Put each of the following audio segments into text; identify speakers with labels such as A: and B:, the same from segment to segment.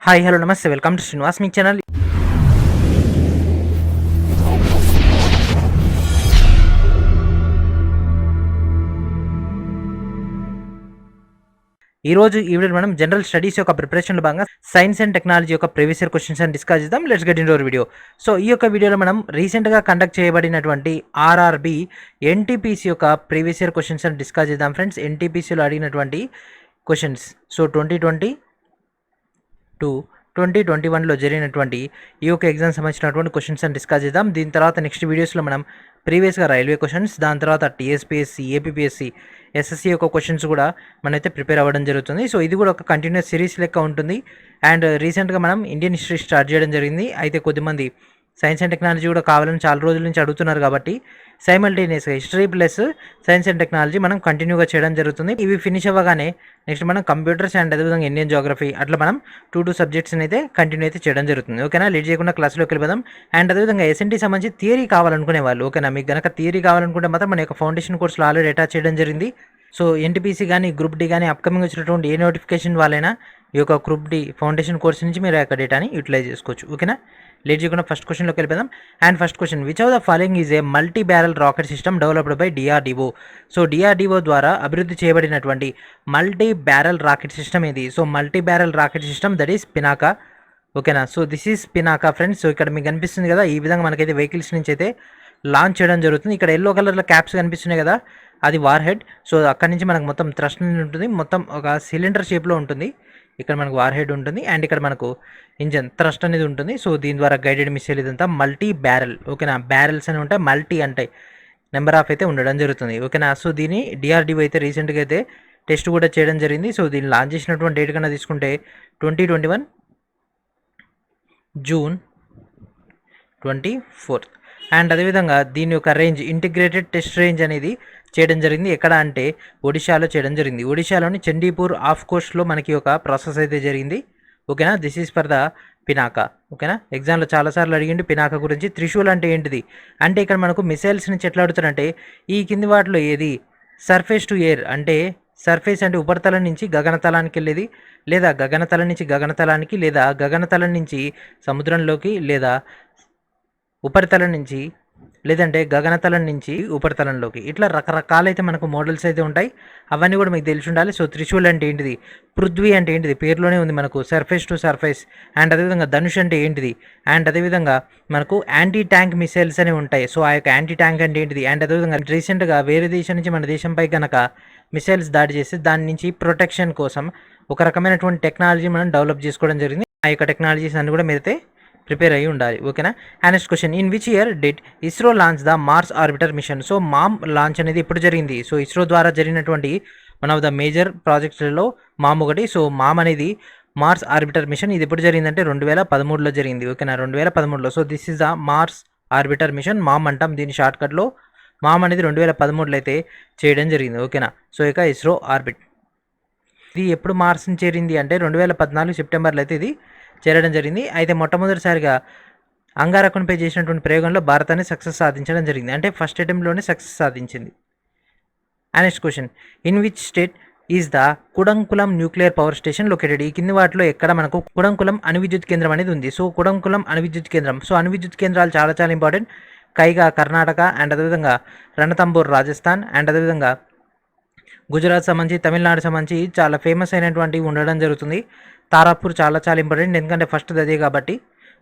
A: Hi hello నమస్తే welcome to Srinivas me channel. ఈరోజు ఈ వీడియోలో మనం జనరల్ స్టడీస్ యొక్క ప్రిపరేషన్లో భాగంగా సైన్స్ అండ్ టెక్నాలజీ యొక్క ప్రీవియస్ ఇయర్ క్వశ్చన్స్ అని డిస్కస్ చేద్దాం. Let's get into hour video. So ఈ యొక్క వీడియోలో మనం రీసెంట్గా కండక్ట్ చేయబడినటువంటి ఆర్ఆర్బి ఎన్టీపీసీ యొక్క ప్రీవియస్ ఇయర్ క్వశ్చన్స్ అని డిస్కస్ చేద్దాం ఫ్రెండ్స్. ఎన్టీపీసీలో అడిగినటువంటి క్వశ్చన్స్ సో 2021లో జరిగినటువంటి ఈ యొక్క ఎగ్జామ్ సంబంధించినటువంటి క్వశ్చన్స్ అని డిస్కస్ చేద్దాం. దీని తర్వాత నెక్స్ట్ వీడియోస్లో మనం ప్రీవియస్గా రైల్వే క్వశ్చన్స్, దాని తర్వాత టీఎస్పీఎస్సీ, ఏపీపీఎస్సీ, ఎస్ఎస్సీ యొక్క క్వశ్చన్స్ కూడా మనమైతే ప్రిపేర్ అవ్వడం జరుగుతుంది. సో ఇది కూడా ఒక కంటిన్యూస్ సిరీస్ లెక్క ఉంటుంది. అండ్ రీసెంట్గా మనం ఇండియన్ హిస్టరీ స్టార్ట్ చేయడం జరిగింది. అయితే కొద్దిమంది సైన్స్ అండ్ టెక్నాలజీ కూడా కావాలని చాలా రోజుల నుంచి అడుగుతున్నారు కాబట్టి సైమల్టేనియస్గా history plus science and technology మనం కంటిన్యూగా చేయడం జరుగుతుంది. ఇవి ఫినిష్ అవ్వగానే నెక్స్ట్ మనం కంప్యూటర్స్ అండ్ అదేవిధంగా ఇండియన్ జోగ్రఫీ అట్లా మనం టూ సబ్జెక్ట్స్ని అయితే కంటిన్యూ అయితే చేయడం జరుగుతుంది. ఓకేనా, లేట్ చేయకుండా క్లాస్లోకి వెళ్ళిపోదాం. అండ్ అదేవిధంగా ఎస్ఎన్టీ సంబంధించి థియరీ కావాలనుకునే వాళ్ళు, ఓకేనా, మీకు కనుక థియరీ కావాలనుకుంటే మాత్రం మన యొక్క ఫౌండేషన్ కోర్సులో ఆల్రెడీ అటాచ్ చేయడం జరిగింది. సో ఎన్టీపీసీ కానీ గ్రూప్ డి కానీ అప్కమింగ్ వచ్చినటువంటి ఏ నోటిఫికేషన్ వాళ్ళైనా ఈ యొక్క గ్రూప్ డి ఫౌండేషన్ కోర్స్ నుంచి మీరు ఆ యొక్క డేటాని యూటిలైజ్ చేసుకోవచ్చు. ఓకేనా, లేట్ చేయకుండా ఫస్ట్ క్వశ్చన్లోకి వెళ్ళిపోదాం. And first question, which of the following is a multi barrel rocket system developed by DRDO. So DRDO ద్వారా అభివృద్ధి చేయబడినటువంటి మల్టీ బ్యారల్ రాకెట్ సిస్టమ్ ఇది. So multi barrel rocket system that is Pinaka. ఓకేనా, so this is Pinaka friends. So ఇక్కడ మీకు కనిపిస్తుంది కదా, ఈ విధంగా మనకైతే వెహికల్స్ నుంచి అయితే లాంచ్ చేయడం జరుగుతుంది. ఇక్కడ ఎల్లో కలర్లో క్యాప్స్ కనిపిస్తున్నాయి కదా, అది వార్ హెడ్. సో అక్కడి నుంచి మనకు మొత్తం థ్రస్ట్ ఉంటుంది, మొత్తం ఒక సిలిండర్ షేప్లో ఉంటుంది. ఇక్కడ మనకు వార్ హెడ్ ఉంటుంది అండ్ ఇక్కడ మనకు ఇంజన్ థ్రస్ట్ అనేది ఉంటుంది. సో దీని ద్వారా గైడెడ్ మిసైల్ ఇదంతా మల్టీ బ్యారెల్. ఓకేనా, బ్యారెల్స్ అని ఉంటాయి, మల్టీ అంటే నెంబర్ ఆఫ్ అయితే ఉండడం జరుగుతుంది. ఓకేనా, సో దీన్ని డిఆర్డిఓ అయితే రీసెంట్గా అయితే టెస్ట్ కూడా చేయడం జరిగింది. సో దీన్ని లాంచ్ చేసినటువంటి డేట్ కన్నా తీసుకుంటే 2021 జూన్ 24. అండ్ అదేవిధంగా దీని యొక్క రేంజ్ ఇంటిగ్రేటెడ్ టెస్ట్ రేంజ్ అనేది చేయడం జరిగింది. ఎక్కడ అంటే ఒడిశాలో చేయడం జరిగింది. ఒడిశాలోని చండీపూర్ ఆఫ్ కోస్ట్లో మనకి ఒక ప్రాసెస్ అయితే జరిగింది. ఓకేనా, this is for the Pinaka. ఓకేనా, ఎగ్జామ్లో చాలాసార్లు అడిగిండి పినాకా గురించి. త్రిశూల్ అంటే ఏంటిది అంటే ఇక్కడ మనకు మిసైల్స్ నుంచి ఎట్లా అడుగుతారంటే ఈ కింది వాటిలో ఏది సర్ఫేస్ టు ఎయిర్ అంటే సర్ఫేస్ అంటే ఉపరితలం నుంచి గగనతలానికి వెళ్ళేది, లేదా గగనతలం నుంచి గగనతలానికి, లేదా గగనతలం నుంచి సముద్రంలోకి, లేదా ఉపరితలం నుంచి, లేదంటే గగనతలం నుంచి ఉపరితలంలోకి. ఇట్లా రకరకాలైతే మనకు మోడల్స్ అయితే ఉంటాయి. అవన్నీ కూడా మీకు తెలిసి ఉండాలి. సో త్రిశూల్ అంటే ఏంటిది, పృథ్వీ అంటే ఏంటిది, పేరులోనే ఉంది మనకు సర్ఫేస్ టు సర్ఫేస్. అండ్ అదేవిధంగా ధనుష్ అంటే ఏంటిది, అండ్ అదేవిధంగా మనకు యాంటీ ట్యాంక్ మిసైల్స్ అనేవి ఉంటాయి. సో ఆ యొక్క యాంటీ ట్యాంక్ అంటే ఏంటిది, అండ్ అదేవిధంగా రీసెంట్గా వేరే దేశం నుంచి మన దేశంపై కనుక మిసైల్స్ దాడి చేసి దాని నుంచి ప్రొటెక్షన్ కోసం ఒక రకమైనటువంటి టెక్నాలజీ మనం డెవలప్ చేసుకోవడం జరిగింది. ఆ యొక్క టెక్నాలజీస్ అన్ని కూడా మీరైతే ప్రిపేర్ అయ్యి ఉండాలి. ఓకేనా, and next question, in which year did ISRO launch the Mars orbiter mission. So MOM launch అనేది ఎప్పుడు జరిగింది. సో ఇస్రో ద్వారా జరిగినటువంటి వన్ ఆఫ్ ద మేజర్ ప్రాజెక్ట్స్లలో మామ్ ఒకటి. సో మామ్ అనేది మార్స్ ఆర్బిటర్ మిషన్, ఇది ఎప్పుడు జరిగిందంటే 2013లో జరిగింది. ఓకేనా, 2013లో. So this is the Mars orbiter mission, MOM అంటాం దీని షార్ట్కట్లో. మామ్ అనేది 2013లో అయితే చేయడం జరిగింది. ఓకేనా, సో ఇక ఇస్రో ఆర్బిట్ ఇది ఎప్పుడు మార్స్ని చేరింది అంటే 2014 సెప్టెంబర్లో అయితే ఇది చేరడం జరిగింది. అయితే మొట్టమొదటిసారిగా అంగారకునిపై చేసినటువంటి ప్రయోగంలో భారతాన్ని సక్సెస్ సాధించడం జరిగింది. అంటే ఫస్ట్ అటెంప్ట్లోనే సక్సెస్ సాధించింది. And next question, in which state is the Kudankulam nuclear power station located. ఈ కింది వాటిలో ఎక్కడ మనకు కుడంకులం అణువిద్యుత్ కేంద్రం అనేది ఉంది. సో కుడంకులం అణువిద్యుత్ కేంద్రం. సో అణువిద్యుత్ కేంద్రాలు చాలా చాలా ఇంపార్టెంట్. కైగా కర్ణాటక, అండ్ అదేవిధంగా రణతంబూర్ రాజస్థాన్, అండ్ అదేవిధంగా గుజరాత్ సంబంధించి, తమిళనాడు సంబంధించి చాలా ఫేమస్ అయినటువంటివి ఉండడం జరుగుతుంది. తారాపూర్ చాలా చాలా ఇంపార్టెంట్ ఎందుకంటే ఫస్ట్ అదే కాబట్టి.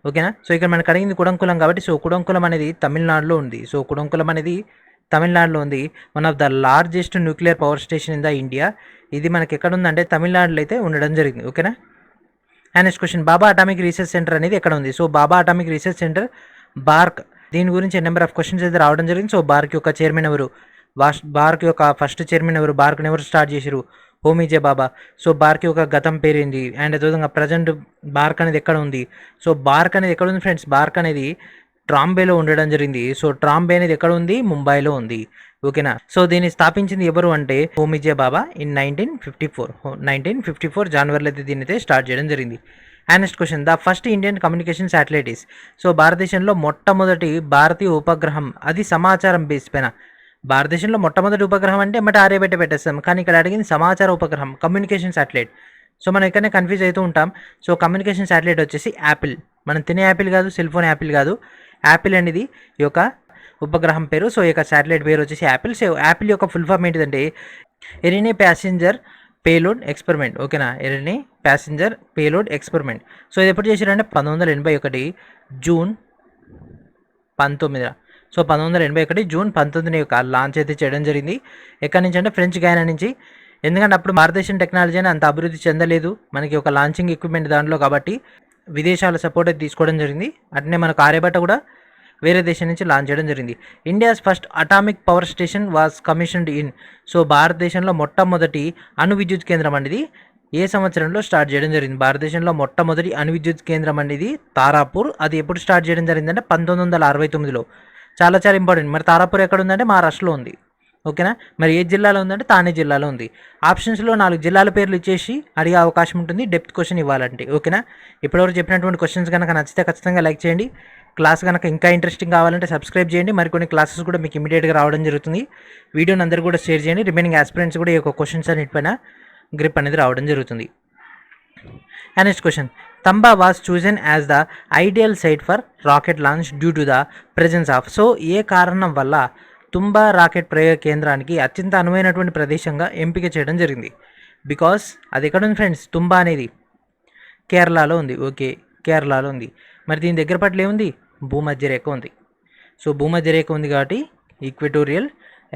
A: ఓకేనా, సో ఇక్కడ మనకు అడిగింది కుడంకులం కాబట్టి. సో కుడంకులం అనేది తమిళనాడులో ఉంది. సో కుడంకులం అనేది తమిళనాడులో ఉంది. One of the largest nuclear power station in the India. ఇది మనకి ఎక్కడ ఉందంటే తమిళనాడులో అయితే ఉండడం జరిగింది. ఓకేనా, and next question, Baba atomic research centre అనేది ఎక్కడ ఉంది. సో బాబా అటామిక్ రీసెర్చ్ సెంటర్ బార్క్. దీని గురించి నెంబర్ ఆఫ్ క్వశ్చన్స్ అయితే రావడం జరిగింది. సో బార్క్ యొక్క చైర్మన్ ఎవరు, బార్క్ యొక్క ఫస్ట్ చైర్మన్ ఎవరు, బార్క్ని ఎవరు స్టార్ట్ చేశారు, హోమీజే బాబా. సో బార్క్ యొక్క గతం పేరేంది, అండ్ అదేవిధంగా ప్రజెంట్ బార్క్ అనేది ఎక్కడ ఉంది. సో బార్క్ అనేది ఎక్కడ ఉంది ఫ్రెండ్స్, బార్క్ అనేది ట్రాంబేలో ఉండడం జరిగింది. సో ట్రాంబే అనేది ఎక్కడ ఉంది, ముంబైలో ఉంది. ఓకేనా, సో దీన్ని స్థాపించింది ఎవరు అంటే హోమీజే బాబా ఇన్ 1954 జనవరిలో అయితే దీన్ని అయితే స్టార్ట్ చేయడం జరిగింది. And next question, the first Indian communication satellite is. So భారతదేశంలో మొట్టమొదటి భారతీయ ఉపగ్రహం అది సమాచారం బేస్ పైన. భారతదేశంలో మొట్టమొదటి ఉపగ్రహం అంటే ఎమ్మటి ఆర్యభట్ట పెట్టేస్తాం, కానీ ఇక్కడ అడిగింది సమాచార ఉపగ్రహం, కమ్యూనికేషన్ శాటిలైట్. సో మనం ఇక్కడనే కన్ఫ్యూజ్ అవుతూ ఉంటాం. సో కమ్యూనికేషన్ శాటిలైట్ వచ్చేసి యాపిల్, మనం తినే యాపిల్ కాదు, సెల్ ఫోన్ యాపిల్ కాదు. యాపిల్ అనేది ఈ యొక్క ఉపగ్రహం పేరు. సో ఈ యొక్క శాటిలైట్ పేరు వచ్చేసి యాపిల్. సో యాపిల్ యొక్క ఫుల్ ఫామ్ ఏంటిదంటే ఎరినే ప్యాసింజర్ పేలోడ్ ఎక్స్పెరిమెంట్. ఓకేనా, ఎరినే ప్యాసింజర్ పేలోడ్ ఎక్స్పెరిమెంట్. సో ఇది ఎప్పుడు చేశారంటే 1981 జూన్ 19. సో 1981 జూన్ 19 యొక్క లాంచ్ అయితే చేయడం జరిగింది. ఎక్కడి నుంచి అంటే ఫ్రెంచ్ గయానా నుంచి. ఎందుకంటే అప్పుడు భారతదేశం టెక్నాలజీ అని అంత అభివృద్ధి చెందలేదు మనకి ఒక లాంచింగ్ ఎక్విప్మెంట్ దాంట్లో, కాబట్టి విదేశాల సపోర్ట్ అయితే తీసుకోవడం జరిగింది. అట్నే మనకు ఆర్యభట్ట కూడా వేరే దేశం నుంచి లాంచ్ చేయడం జరిగింది. India's first atomic power station was commissioned in. So భారతదేశంలో మొట్టమొదటి అణు విద్యుత్ కేంద్రం అనేది ఏ సంవత్సరంలో స్టార్ట్ చేయడం జరిగింది? భారతదేశంలో మొట్టమొదటి అణు విద్యుత్ కేంద్రం అనేది తారాపూర్. అది ఎప్పుడు స్టార్ట్ చేయడం జరిగిందంటే 1969లో. చాలా చాలా ఇంపార్టెంట్. మరి తారాపూర్ ఎక్కడ ఉందంటే మహారాష్ట్రలో ఉంది. ఓకేనా, మరి ఏ జిల్లాలో ఉందంటే తానే జిల్లాలో ఉంది. ఆప్షన్స్లో 4 జిల్లాల పేర్లు ఇచ్చేసి అడిగే అవకాశం ఉంటుంది డెప్త్ క్వశ్చన్ ఇవ్వాలంటే. ఓకేనా, ఇప్పటివరకు చెప్పినటువంటి క్వశ్చన్స్ కనుక నచ్చితే ఖచ్చితంగా లైక్ చేయండి. క్లాస్ కనుక ఇంకా ఇంట్రెస్టింగ్ కావాలంటే సబ్స్క్రైబ్ చేయండి. మరికొన్ని క్లాసెస్ కూడా మీకు ఇమీడియట్గా రావడం జరుగుతుంది. వీడియోని అందరూ కూడా షేర్ చేయండి. రిమైనింగ్ ఆస్పిరెంట్స్ కూడా ఈ యొక్క క్వశ్చన్స్ అన్నిటిపైన గ్రిప్ అనేది రావడం జరుగుతుంది. Next question, Thumba was chosen as the ideal site for rocket launch due to the presence of. So ఏ కారణం వల్ల తుంబా రాకెట్ ప్రయోగ కేంద్రానికి అత్యంత అనువైనటువంటి ప్రదేశంగా ఎంపిక చేయడం జరిగింది? బికాస్ అది ఎక్కడ ఉంది ఫ్రెండ్స్? తుంబా అనేది కేరళలో ఉంది. ఓకే, కేరళలో ఉంది. మరి దీని దగ్గర పట్ల ఏముంది? భూమధ్య రేఖ ఉంది. సో భూమధ్య రేఖ ఉంది కాబట్టి Equatorial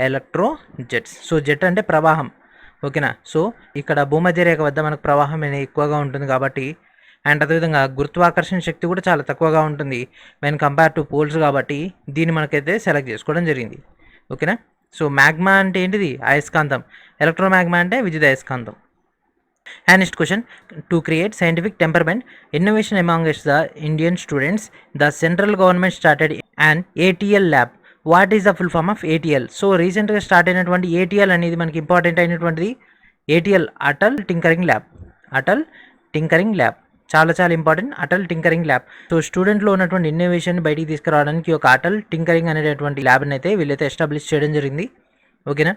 A: electro jets. So jet అంటే ప్రవాహం. ఓకేనా, సో ఇక్కడ భూమధ్య రేఖ వద్ద మనకు ప్రవాహం అనేది ఎక్కువగా ఉంటుంది కాబట్టి, అండ్ అదేవిధంగా గురుత్వాకర్షణ శక్తి కూడా చాలా తక్కువగా ఉంటుంది వెన్ కంపేర్ టు పోల్స్, కాబట్టి దీన్ని మనకైతే సెలెక్ట్ చేసుకోవడం జరిగింది. ఓకేనా, సో మ్యాగ్మా అంటే ఏంటిది? అయస్కాంతం. ఎలక్ట్రోమాగ్మా అంటే విద్యుత్ అయస్కాంతం. And next question, to create scientific temperament, innovation amongst the Indian students, the central government started an ATL lab. What is the full form of ATL? So రీసెంట్గా స్టార్ట్ అయినటువంటి ఏటీఎల్ అనేది మనకి ఇంపార్టెంట్ అయినటువంటిది. ATL Atal tinkering lab. Atal tinkering lab చాలా చాలా important. Atal tinkering lab. So స్టూడెంట్లో ఉన్నటువంటి innovation బయటికి తీసుకురావడానికి ఒక అటల్ టింకరింగ్ అనేటటువంటి ల్యాబ్ని అయితే వీళ్ళైతే ఎస్టాబ్లిష్ చేయడం జరిగింది. ఓకేనా.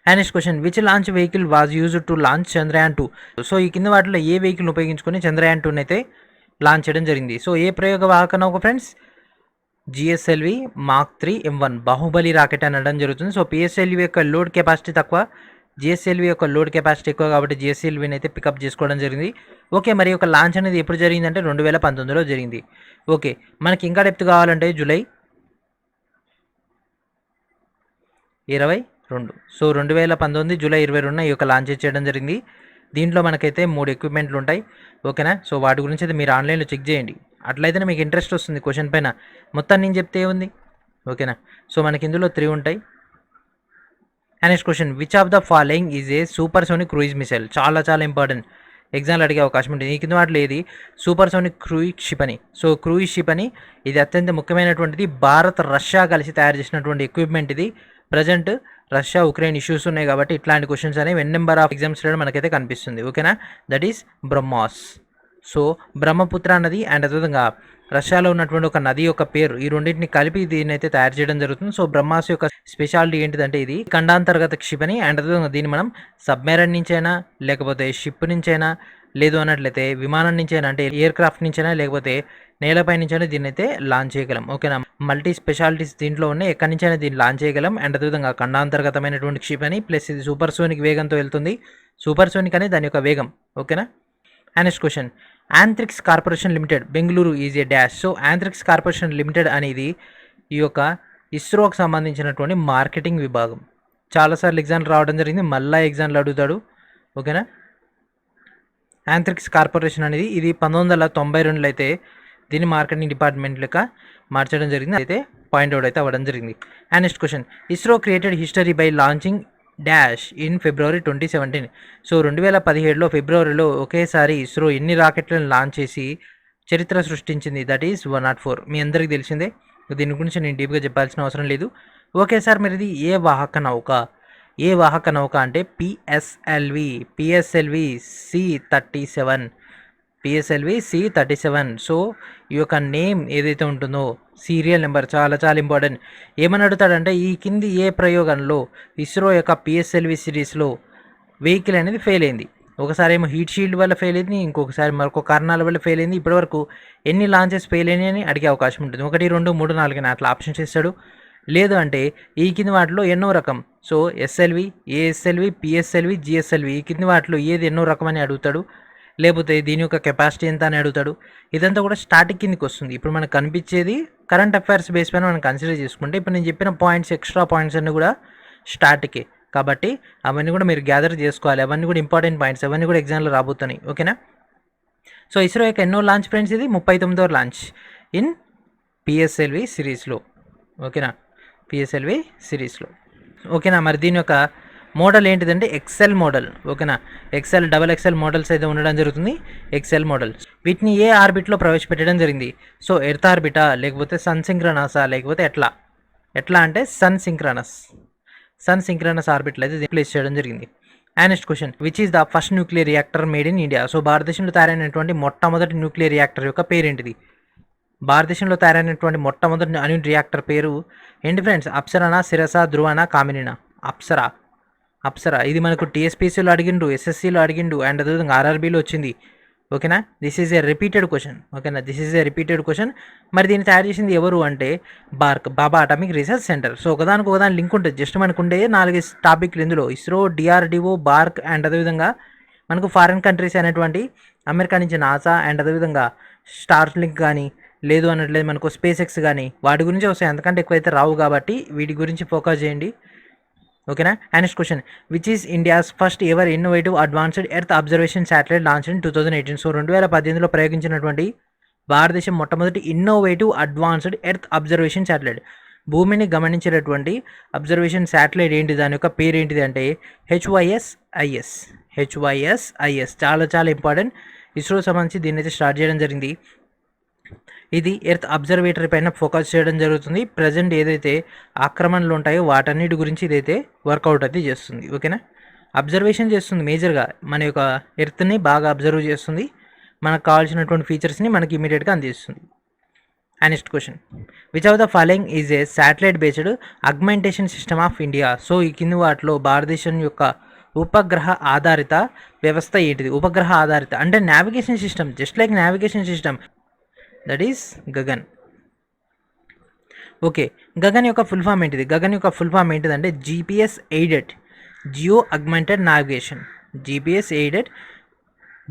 A: And next question, which launch vehicle was used to launch Chandrayaan 2? So ఈ కింద వాటిలో ఏ వెహికల్ ఉపయోగించుకొని చంద్రయాన్ 2 అయితే లాంచ్ చేయడం జరిగింది? సో ఏ ప్రయోగ వాహక నౌక friends? GSLV mark 3 M1 Baahubali rocket అనడం జరుగుతుంది. సో పిఎస్ఎల్వి యొక్క లోడ్ కెపాసిటీ తక్కువ, జిఎస్ఎల్వి యొక్క లోడ్ కెపాసిటీ ఎక్కువ, కాబట్టి జిఎస్ఎల్విని అయితే పికప్ చేసుకోవడం జరిగింది. ఓకే, మరి ఒక లాంచ్ అనేది ఎప్పుడు జరిగిందంటే 2019లో జరిగింది. ఓకే, మనకి ఇంకా డెప్త్ కావాలంటే జూలై 22. సో 2019 జూలై 22న ఈ యొక్క లాంచ్ చేయడం జరిగింది. దీంట్లో మనకైతే 3 ఎక్విప్మెంట్లు ఉంటాయి. ఓకేనా, సో వాటి గురించి అయితే మీరు ఆన్లైన్లో చెక్ చేయండి. అట్లయితేనే మీకు ఇంట్రెస్ట్ వస్తుంది క్వశ్చన్ పైన. మొత్తం నేను చెప్తే ఉంది. ఓకేనా, సో మనకి ఇందులో 3 ఉంటాయి. And next question, which of the following is A super sonic cruise missile? చాలా చాలా ఇంపార్టెంట్, ఎగ్జామ్లో అడిగే అవకాశం ఉంటుంది. ఈ కింద వాటిలో ఏది సూపర్ సోనిక్ క్రూయిజ్ షిప్ అని? సో క్రూయిజ్ షిప్ అని ఇది అత్యంత ముఖ్యమైనటువంటిది. భారత్ రష్యా కలిసి తయారు చేసినటువంటి ఎక్విప్మెంట్ ఇది. ప్రజెంట్ రష్యా ఉక్రెయిన్ ఇష్యూస్ ఉన్నాయి కాబట్టి ఇట్లాంటి క్వశ్చన్స్ అనేవి నెంబర్ ఆఫ్ ఎగ్జామ్స్లో మనకైతే కనిపిస్తుంది. ఓకేనా, that is Brahma's. So Brahmaputra నది అండ్ అదేవిధంగా రష్యాలో ఉన్నటువంటి ఒక నది యొక్క పేరు, ఈ రెండింటిని కలిపి దీన్ని అయితే తయారు చేయడం జరుగుతుంది. సో బ్రహ్మాస్ యొక్క స్పెషాలిటీ ఏంటిదంటే ఇది ఖండాంతర్గత క్షిపణి. అండ్ అదేవిధంగా దీన్ని మనం సబ్మెరైన్ నుంచైనా లేకపోతే షిప్ నుంచైనా లేదు అన్నట్లయితే విమానం నుంచైనా అంటే ఎయిర్ క్రాఫ్ట్ నుంచైనా లేకపోతే నేలపై నుంచైనా దీన్ని అయితే లాంచ్ చేయగలం. ఓకేనా, మల్టీ స్పెషాలిటీస్ దీంట్లో ఉన్నాయి. ఎక్కడి నుంచైనా దీన్ని లాంచ్ చేయగలం. అండ్ అదేవిధంగా ఖండాంతర్గతమైనటువంటి క్షిపణి ప్లస్ ఇది సూపర్ సోనిక్ వేగంతో వెళ్తుంది. సూపర్ సోనిక్ అనేది దాని యొక్క వేగం. ఓకేనా. And next question, Antrix corporation limited Bengaluru is a dash. So Antrix corporation limited అనేది ఈ యొక్క ఇస్రోకి సంబంధించినటువంటి మార్కెటింగ్ విభాగం. చాలాసార్లు ఎగ్జామ్లు రావడం జరిగింది, మళ్ళీ ఎగ్జామ్లు అడుగుతాడు. ఓకేనా, యాంథ్రిక్స్ కార్పొరేషన్ అనేది ఇది 1992లో అయితే దీన్ని మార్కెటింగ్ డిపార్ట్మెంట్ లెక్క మార్చడం జరిగింది. అయితే పాయింట్అవుట్ అయితే అవ్వడం జరిగింది. And next question, ISRO created history by launching dash in February 2017. So 2017లో ఫిబ్రవరిలో ఒకేసారి ఇస్రో ఎన్ని రాకెట్లను లాంచ్ చేసి చరిత్ర సృష్టించింది? That is 104. మీ అందరికీ తెలిసిందే, దీని గురించి నేను డీప్గా చెప్పాల్సిన అవసరం లేదు. ఓకే సార్, మరి ఇది ఏ వాహక నౌక? ఏ వాహక నౌక అంటే PSLV C-37. PSLV C-37. So ఈ యొక్క నేమ్ ఏదైతే ఉంటుందో సీరియల్ నెంబర్ చాలా చాలా ఇంపార్టెంట్. ఏమని అడుగుతాడంటే ఈ కింది ఏ ప్రయోగంలో ఇస్రో యొక్క పిఎస్ఎల్వి సిరీస్లో వెహికల్ అనేది ఫెయిల్ అయింది? ఒకసారి ఏమో హీట్ షీల్డ్ వల్ల ఫెయిల్ అయింది, ఇంకొకసారి మరొక కారణాల వల్ల ఫెయిల్ అయింది. ఇప్పటివరకు ఎన్ని లాంచెస్ ఫెయిల్ అయినాయి అని అడిగే అవకాశం ఉంటుంది. 1, 2, 3, 4 అని అట్లా ఆప్షన్స్ ఇస్తాడు. లేదు అంటే ఈ కింది వాటిలో ఎన్నో రకం, so SLV, ASLV, PSLV, GSLV ఈ కింది వాటిలో ఏది ఎన్నో రకం అని అడుగుతాడు. లేకపోతే దీని యొక్క కెపాసిటీ ఎంత అని అడుగుతాడు. ఇదంతా కూడా స్టాటిక్ కిందకి వస్తుంది. ఇప్పుడు మనకు కనిపించేది కరెంట్ అఫైర్స్ బేస్ పైన మనం కన్సిడర్ చేసుకుంటే ఇప్పుడు నేను చెప్పిన పాయింట్స్, ఎక్స్ట్రా పాయింట్స్ అన్నీ కూడా స్టాటికే. కాబట్టి అవన్నీ కూడా మీరు గ్యాదర్ చేసుకోవాలి. అవన్నీ కూడా ఇంపార్టెంట్ పాయింట్స్, అవన్నీ కూడా ఎగ్జామ్లో రాబోతున్నాయి. ఓకేనా. సో ఇస్రో యొక్క ఎన్నో లాంచ్ ఫ్రెండ్స్, ఇది 39వ లాంచ్ ఇన్ పిఎస్ఎల్వి సిరీస్లో. ఓకేనా, పిఎస్ఎల్వి సిరీస్లో. ఓకేనా. మరి దీని యొక్క మోడల్ ఏంటిదంటే ఎక్సెల్ మోడల్. ఓకేనా, ఎక్సెల్, XXL మోడల్స్ అయితే ఉండడం జరుగుతుంది. ఎక్సెల్ మోడల్ వీటిని ఏ ఆర్బిట్లో ప్రవేశపెట్టడం జరిగింది? సో ఎర్త్ ఆర్బిటా, లేకపోతే సన్ సింక్రనసా, లేకపోతే ఎట్లా అంటే సన్ సింక్రనస్ ఆర్బిట్లో అయితే ప్లేస్ చేయడం జరిగింది. And next question, which is the first nuclear reactor made in India? So భారతదేశంలో తయారైనటువంటి మొట్టమొదటి న్యూక్లియర్ రియాక్టర్ యొక్క పేరేంటిది? భారతదేశంలో తయారైనటువంటి మొట్టమొదటి అణు రియాక్టర్ పేరు ఏంటి ఫ్రెండ్స్? అప్సరానా, సిరసా, ధ్రువనా, కామినినా? అప్సరా. ఇది మనకు టీఎస్పీసీలో అడిగిండు, ఎస్ఎస్సీలో అడిగిండు, అండ్ అదేవిధంగా ఆర్ఆర్బీలో వచ్చింది. ఓకేనా, this is a repeated question. ఓకేనా, this is a repeated question. మరి దీన్ని తయారు చేసింది ఎవరు అంటే Bhabha atomic research centre. So ఒకదాని లింక్ ఉంటుంది. జస్ట్ మనకు ఉండే 4 టాపిక్లు ఇందులో ఇస్రో, డిఆర్డిఓ, బార్క్, అండ్ అదేవిధంగా మనకు ఫారిన్ కంట్రీస్ అనేటువంటి అమెరికా నుంచి నాసా, అండ్ అదేవిధంగా స్టార్ లింక్ కానీ, లేదు అన్నట్లేదు మనకు స్పేస్ ఎక్స్ కానీ, వాటి గురించి వస్తాయి. అంతకంటే ఎక్కువైతే రావు కాబట్టి వీటి గురించి ఫోకస్ చేయండి. ఓకేనా. And next question, which is India's first ever innovative advanced earth observation satellite launch in 2018? So 2018లో ప్రయోగించినటువంటి భారతదేశం మొట్టమొదటి innovative advanced earth observation satellite, భూమిని గమనించేటటువంటి అబ్జర్వేషన్ శాటిలైట్ ఏంటి? దాని యొక్క పేరు ఏంటిది అంటే HYSIS. చాలా ఇంపార్టెంట్. ఇస్రో సంబంధించి దీన్ని అయితే స్టార్ట్ చేయడం జరిగింది. ఇది ఎర్త్ అబ్జర్వేటరీ పైన ఫోకస్ చేయడం జరుగుతుంది. ప్రజెంట్ ఏదైతే ఆక్రమణలు ఉంటాయో వాటన్నిటి గురించి ఇదైతే వర్కౌట్ అయితే చేస్తుంది. ఓకేనా, అబ్జర్వేషన్ చేస్తుంది. మేజర్గా మన యొక్క ఎర్త్ని బాగా అబ్జర్వ్ చేస్తుంది. మనకు కావాల్సినటువంటి ఫీచర్స్ని మనకి ఇమీడియట్గా అందిస్తుంది. And next question, which of the following is A satellite based augmentation system of India? So ఈ కింది వాటిలో భారతదేశం యొక్క ఉపగ్రహ ఆధారిత వ్యవస్థ ఏంటిది? ఉపగ్రహ ఆధారిత అంటే navigation system, just like navigation system, that is Gagan. Okay, Gagan యొక్క ఫుల్ ఫామ్ ఏంటిది? గగన్ యొక్క ఫుల్ ఫామ్ ఏంటిదంటే GPS aided geo augmented navigation. GPS aided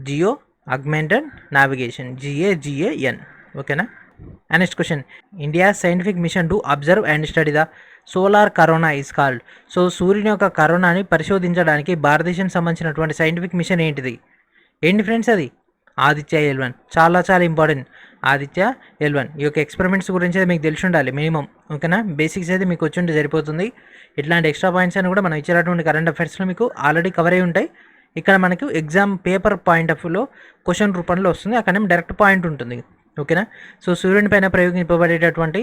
A: geo augmented navigation, GAGAN. ఓకేనా. And next question, India scientific mission to observe and study the solar corona is called? So సూర్యుని యొక్క కరోనాని పరిశోధించడానికి భారతదేశం సంబంధించినటువంటి scientific machine ఏంటిది? ఏంటి friends అది? ఆదిత్య L1. చాలా ఇంపార్టెంట్. ఆదిత్య L1 ఈ యొక్క ఎక్స్పెరిమెంట్స్ గురించి అయితే మీకు తెలిసి ఉండాలి మినిమం. ఓకేనా, బేసిక్స్ అయితే మీకు వచ్చి ఉంటే సరిపోతుంది. ఇట్లాంటి ఎక్స్ట్రా పాయింట్స్ అని కూడా మనం ఇచ్చేటటువంటి కరెంట్ అఫైర్స్లో మీకు ఆల్రెడీ కవర్ అయి ఉంటాయి. ఇక్కడ మనకు ఎగ్జామ్ పేపర్ పాయింట్ ఆఫ్ వ్యూలో క్వశ్చన్ రూపంలో వస్తుంది. అక్కడేమో డైరెక్ట్ పాయింట్ ఉంటుంది. ఓకేనా. సో సూర్యుని పైన ప్రయోగింపబడేటటువంటి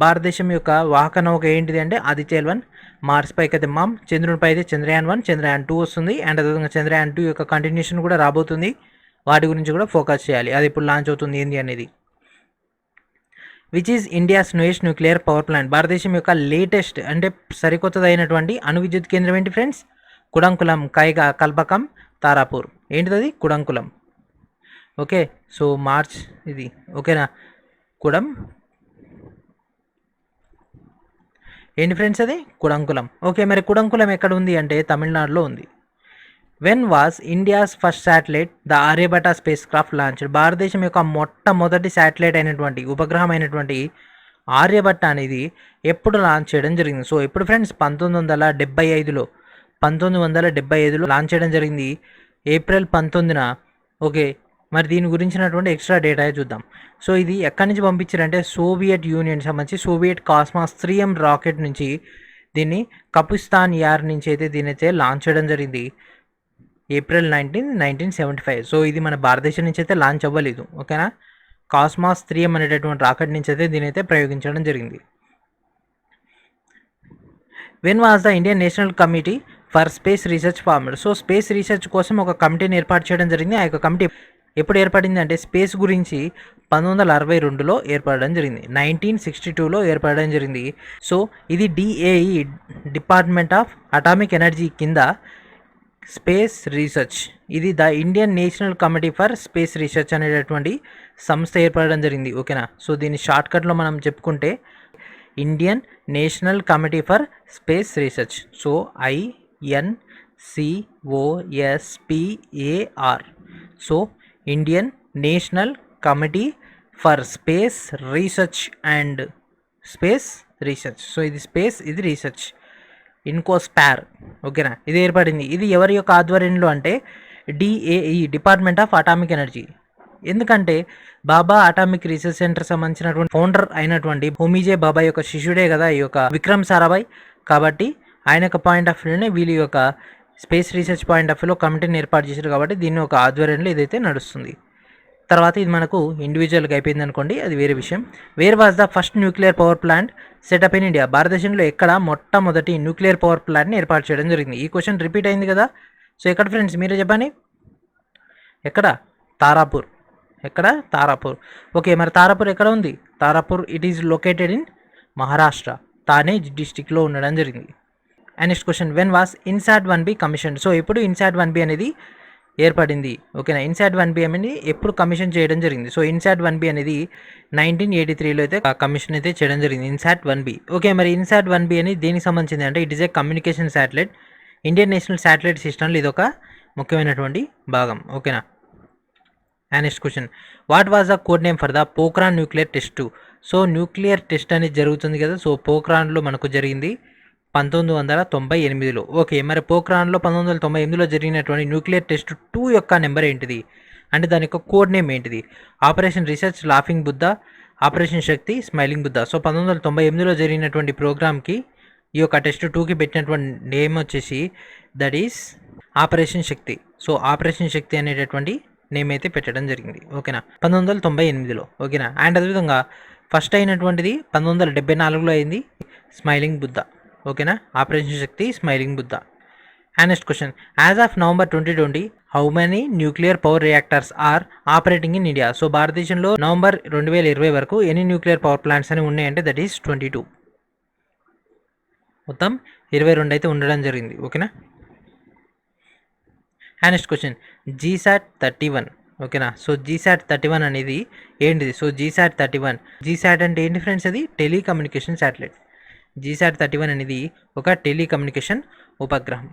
A: భారతదేశం యొక్క వాహక నౌక ఏంటిది అంటే ఆదిత్య L1. మార్స్ పైకి అయితే మామ్, చంద్రునిపై అయితే చంద్రయాన్-1, చంద్రయాన్-2 వస్తుంది. అండ్ అదేవిధంగా చంద్రయాన్-2 యొక్క కంటిన్యూషన్ కూడా రాబోతుంది. వాటి గురించి కూడా ఫోకస్ చేయాలి. అది ఇప్పుడు లాంచ్ అవుతుంది ఏంది అనేది. Which is India's newest nuclear power plant? భారతదేశం యొక్క లేటెస్ట్ అంటే సరికొత్తదైనటువంటి అణు విద్యుత్ కేంద్రం ఏంటి ఫ్రెండ్స్? కుడంకులం, కైగా, కల్పకం, తారాపూర్. ఏంటిది? కుడంకులం. ఓకే, సో మార్చ్ ఇది. ఓకేనా, ఏంటి ఫ్రెండ్స్ అది? కుడంకులం. ఓకే, మరి కుడంకులం ఎక్కడ ఉంది అంటే తమిళనాడులో ఉంది. When was India's first satellite the Aryabhata spacecraft launched? భారతదేశం యొక్క మొట్టమొదటి శాటిలైట్ అయినటువంటి ఉపగ్రహం అయినటువంటి ఆర్యభట్ట అనేది ఎప్పుడు లాంచ్ చేయడం జరిగింది? సో ఎప్పుడు ఫ్రెండ్స్? 1975లో లాంచ్ చేయడం జరిగింది, ఏప్రిల్ 19న. ఓకే, మరి దీని గురించినటువంటి ఎక్స్ట్రా డేటా చూద్దాం. సో ఇది ఎక్కడి నుంచి పంపించారంటే సోవియట్ యూనియన్ సంబంధించి సోవియట్ కాస్మాస్ 3M రాకెట్ నుంచి దీన్ని కపిస్తాన్ యార్ నుంచి అయితే దీని అయితే లాంచ్ చేయడం జరిగింది ఏప్రిల్ 19, 1975. సో ఇది మన భారతదేశం నుంచి అయితే లాంచ్ అవ్వలేదు. ఓకేనా, కాస్మాస్ 3M అనేటటువంటి రాకెట్ నుంచి అయితే దీని అయితే ప్రయోగించడం జరిగింది. When was the Indian national committee for space research formed? So space research కోసం ఒక కమిటీని ఏర్పాటు చేయడం జరిగింది. ఆ యొక్క కమిటీ ఎప్పుడు ఏర్పడింది అంటే స్పేస్ గురించి 1962లో ఏర్పడడం జరిగింది, 1962లో ఏర్పడడం జరిగింది. సో ఇది DAE department of atomic energy కింద స్పేస్ రీసెర్చ్. ఇది the Indian national committee for space research అనేటటువంటి సంస్థ ఏర్పడడం జరిగింది. ఓకేనా. సో దీని షార్ట్కట్లో మనం చెప్పుకుంటే Indian national committee for space research. So INCOSPAR. So Indian national committee for space research and space research. So ఇది స్పేస్, ఇది రీసెర్చ్. ఇన్కోస్పార్. ఓకేనా. ఇది ఏర్పడింది. ఇది ఎవరి యొక్క ఆధ్వర్యంలో అంటే DAE, department of atomic energy. ఎందుకంటే బాబా అటామిక్ రీసెర్చ్ సెంటర్ సంబంధించినటువంటి ఫౌండర్ అయినటువంటి హోమీజే బాబా యొక్క శిష్యుడే కదా ఈ యొక్క విక్రమ్ సారాభాయ్. కాబట్టి ఆయన యొక్క పాయింట్ ఆఫ్ వ్యూలోనే వీళ్ళ యొక్క స్పేస్ రీసెర్చ్ పాయింట్ ఆఫ్ వ్యూలో కమిటీని ఏర్పాటు చేశారు. కాబట్టి దీన్ని ఒక ఆధ్వర్యంలో ఇదైతే నడుస్తుంది. తర్వాత ఇది మనకు ఇండివిజువల్గా అయిపోయింది అనుకోండి, అది వేరే విషయం. Wear was the first nuclear power plant setup in India. భారతదేశంలో ఎక్కడ మొట్టమొదటి న్యూక్లియర్ పవర్ ప్లాంట్ని ఏర్పాటు చేయడం జరిగింది. ఈ క్వశ్చన్ రిపీట్ అయింది కదా. సో ఎక్కడ ఫ్రెండ్స్ మీరే చెప్పండి. ఎక్కడ? తారాపూర్. ఎక్కడ? తారాపూర్. ఓకే, మరి తారాపూర్ ఎక్కడ ఉంది? Tarapur it is located in Maharashtra, తానే డిస్టిక్లో ఉండడం జరిగింది. And next question, when was INSAT 1B commission. So ఇప్పుడు ఇన్సాట్ 1B అనేది ఏర్పడింది. ఓకేనా. ఇన్సాట్ 1B అనేది ఎప్పుడు కమిషన్ చేయడం జరిగింది? సో ఇన్సాట్ 1B అనేది 1983లో అయితే కమిషన్ అయితే చేయడం జరిగింది, ఇన్సాట్ 1B. ఓకే, మరి ఇన్సాట్ 1B అనేది దేనికి సంబంధించింది అంటే it is a communication satellite. Indian national satellite సిస్టమ్లో ఇది ఒక ముఖ్యమైనటువంటి భాగం. ఓకేనా. And next question, what was the code name for the Pokhran nuclear test 2. So nuclear test అనేది జరుగుతుంది కదా. సో పోఖ్రాన్లో మనకు జరిగింది 1998లో. ఓకే, మరి పోఖ్రాన్లో 1998లో జరిగినటువంటి న్యూక్లియర్ టెస్ట్ 2 యొక్క నెంబర్ ఏంటిది అంటే దాని యొక్క కోడ్ నేమ్ ఏంటిది? Operation research laughing Buddha, operation Shakti smiling Buddha. So 1998లో జరిగినటువంటి ప్రోగ్రామ్కి ఈ యొక్క టెస్ట్ 2కి పెట్టినటువంటి నేమ్ వచ్చేసి that is operation Shakti. So operation Shakti అనేటటువంటి నేమ్ అయితే పెట్టడం జరిగింది. ఓకేనా, 1998లో. ఓకేనా. అండ్ అదేవిధంగా ఫస్ట్ అయినటువంటిది 1974లో అయింది, స్మైలింగ్ బుద్ధ. ఓకేనా, operation Shakti smiling Buddha. And next question, as of November 2020 how many nuclear power reactors are operating in India. So భారతదేశంలో నవంబర్ 2020 వరకు ఎన్ని న్యూక్లియర్ పవర్ ప్లాంట్స్ అని ఉన్నాయంటే దట్ ఈస్ 22. మొత్తం 22 అయితే ఉండడం జరిగింది. ఓకేనా. And next question, GSAT 31. ఓకేనా. సో GSAT 31 అనేది ఏంటిది? సో GSAT 31, GSAT అంటే ఏంటి ఫ్రెండ్స్? అది టెలికమ్యూనికేషన్ శాటిలైట్. GSAT 31 అనేది ఒక టెలికమ్యూనికేషన్ ఉపగ్రహం.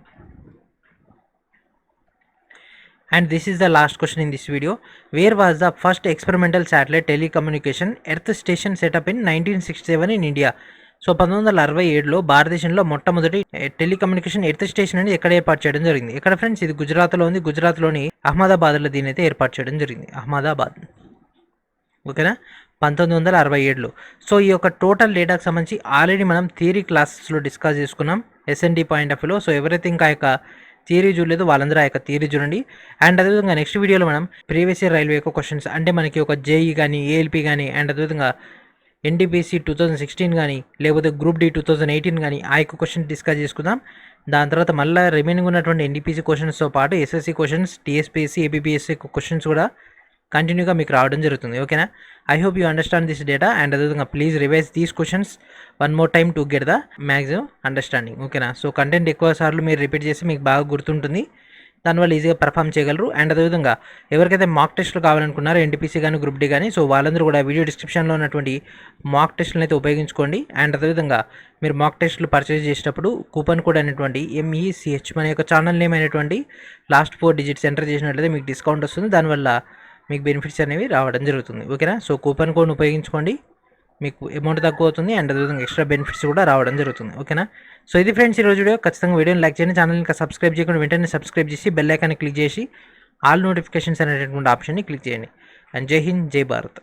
A: And this is the last question in this video. Where was the first experimental satellite telecommunication earth station setup in 1967 in India. So 1967లో భారతదేశంలో మొట్టమొదటి telecommunication earth station అనేది ఎక్కడ ఏర్పాటు చేయడం జరిగింది? ఎక్కడ ఫ్రెండ్స్? ఇది గుజరాత్లో ఉంది. గుజరాత్లోని అహ్మదాబాద్లో దీని అయితే ఏర్పాటు చేయడం జరిగింది, అహ్మదాబాద్. ఓకేనా, 1967లో. సో ఈ యొక్క టోటల్ డేటాకు సంబంధించి ఆల్రెడీ మనం థియరీ క్లాసెస్లో డిస్కస్ చేసుకున్నాం SND పాయింట్ ఆఫ్ వ్యూలో. సో ఎవరైతే ఇంకా యొక్క థియరీ చూడలేదు వాళ్ళందరూ ఆ యొక్క థియరీ చూడండి. అండ్ అదేవిధంగా నెక్స్ట్ వీడియోలో మనం ప్రీవియస్ ఇయర్ రైల్వే యొక్క క్వశ్చన్స్ అంటే మనకి ఒక JEE కానీ ALP కానీ అండ్ అదేవిధంగా NTPC 2016 కానీ లేకపోతే గ్రూప్ D 2018 కానీ ఆ యొక్క క్వశ్చన్ డిస్కస్ చేసుకుందాం. దాని తర్వాత మళ్ళీ రిమైనింగ్ ఉన్నటువంటి NTPC క్వశ్చన్స్తో పాటు SSC questions, TSPSC, APPSC questions కూడా కంటిన్యూగా మీకు రావడం జరుగుతుంది. ఓకేనా. I hope you understand this data and అదేవిధంగా please revise these questions one more time to get the maximum understanding. ఓకేనా. సో కంటెంట్ ఎక్కువ సార్లు మీరు రిపీట్ చేసి మీకు బాగా గుర్తుంటుంది, దానివల్ల ఈజీగా పర్ఫామ్ చేయగలరు. అండ్ అదేవిధంగా ఎవరికైతే మాక్ టెస్ట్లు కావాలనుకున్నారో NTPC కానీ గ్రూప్ D కానీ, సో వాళ్ళందరూ కూడా వీడియో డిస్క్రిప్షన్లో ఉన్నటువంటి మాక్ టెస్ట్లను అయితే ఉపయోగించుకోండి. అండ్ అదేవిధంగా మీరు మాక్ టెస్ట్లు పర్చేజ్ చేసేటప్పుడు కూపన్ కోడ్ అనేటువంటి MECH మన యొక్క ఛానల్ నేమ్ అయినటువంటి లాస్ట్ 4 డిజిట్స్ ఎంటర్ చేసినట్లయితే మీకు డిస్కౌంట్ వస్తుంది, దానివల్ల మీకు బెనిఫిట్స్ అనేవి రావడం జరుగుతుంది. ఓకేనా. సో కూపన్ కోడ్ని ఉపయోగించుకోండి, మీకు అమౌంట్ తక్కువ అవుతుంది అండ్ అదేవిధంగా ఎక్స్ట్రా బెనిఫిట్స్ కూడా రావడం జరుగుతుంది. ఓకేనా. సో ఇది ఫ్రెండ్స్ ఈరోజు వీడియో. ఖచ్చితంగా వీడియోని లైక్ చేయండి, ఛానల్ని ఇంకా సబ్స్క్రైబ్ చేయకుండా వెంటనే సబ్స్క్రైబ్ చేసి బెల్ ఐకాన్ని క్లిక్ చేసి ఆల్ నోటిఫికేషన్స్ అనేటటువంటి ఆప్షన్ని క్లిక్ చేయండి. అండ్ జై హింద్, జై భారత్.